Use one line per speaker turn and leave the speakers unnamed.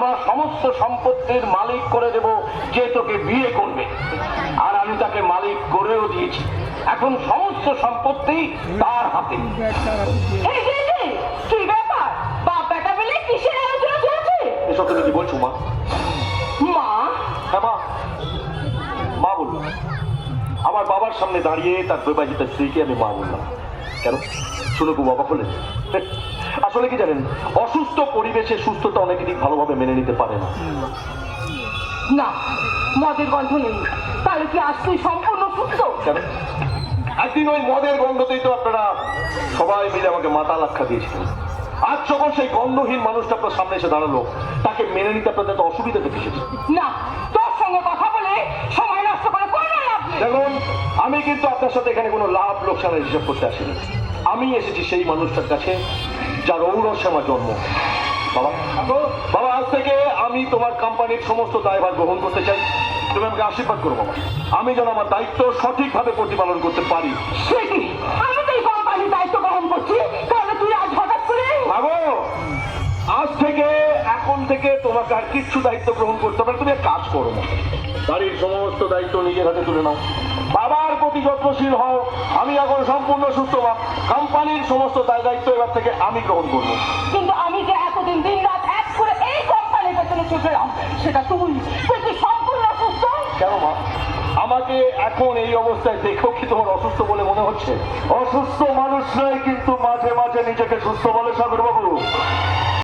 আমার সমস্ত সম্পত্তির মালিক করে দেব যে তোকে বিয়ে করবে, আর আমি তাকে মালিক করেও দিয়েছি। এখন সমস্ত সম্পত্তি তার হাতে।
কি ব্যাপার, বাপ বেটা মিলে কিসের আলোচনা চলছে?
এসব তুমি কি বলছো মা?
মা?
হ্যাঁ মা, মা বললাম। আমার বাবার সামনে দাঁড়িয়ে তার বিবাহিত স্ত্রীকে আমি মা বললাম। কেন? শুনে খুব অবাক হলেন? আসলে কি জানেন, অসুস্থ পরিবেশে সুস্থতা অনেকে ঠিক ভালোভাবে মেনে নিতে পারে না।
না, মদের গন্ধ নেই, তাহলে কি আজ তুই সম্পূর্ণ সুস্থ?
কেন? একদিন ওই মদের গন্ধতেই তো আপনারা সবাই মিলে আমাকে মাতাল আখ্যা দিয়েছিলেন। আজ যখন সেই গন্ধহীন মানুষটা আপনার সামনে এসে দাঁড়ালো, তাকে মেনে নিতে আপনাদের তো অসুবিধা দেখেছি।
না, তোর সঙ্গে কথা বলে সময় নষ্ট করে কোনো লাভ নেই।
দেখুন, আমি কিন্তু আপনার সাথে এখানে কোনো লাভ লোকসানের হিসাব করতে আসিনি। আমি এসেছি সেই মানুষটার কাছে যার ঔরসে আমার জন্ম। বাবা, বাবা, আজ থেকে আমি তোমার কোম্পানির সমস্ত দায়ভার গ্রহণ করতে চাই। তুমি আমাকে আশীর্বাদ করো বাবা, আমি যেন আমার দায়িত্ব সঠিকভাবে প্রতিপালন করতে পারি।
সে কি, আমি তো এই কোম্পানির দায়িত্ব গ্রহণ করছি, তাহলে তুই আজ হঠাৎ করে?
ভাবো, আজ থেকে এখন থেকে তোমাকে আর কিচ্ছু দায়িত্ব গ্রহণ করতে হবে না। তুমি এক কাজ করো, বাড়ির সমস্ত দায়িত্ব নিজের হাতে তুলে নাও, বাবার প্রতি যত্নশীল হও। আমি এখন সম্পূর্ণ সুস্থ, কোম্পানির সমস্ত দায়িত্ব এবার থেকে আমি গ্রহণ করবো।
কিন্তু আমি যে এতদিন দিন রাত এক করে এই কোম্পানির পেছনে ছুটলাম, সেটা তুই সম্পূর্ণ সুস্থ?
কেন মা, আমাকে এখন এই অবস্থায় দেখেও কি তোমার অসুস্থ বলে মনে হচ্ছে? অসুস্থ মানুষ নয়, কিন্তু মাঝে মাঝে নিজেকে সুস্থ বলে সাগর বাবু।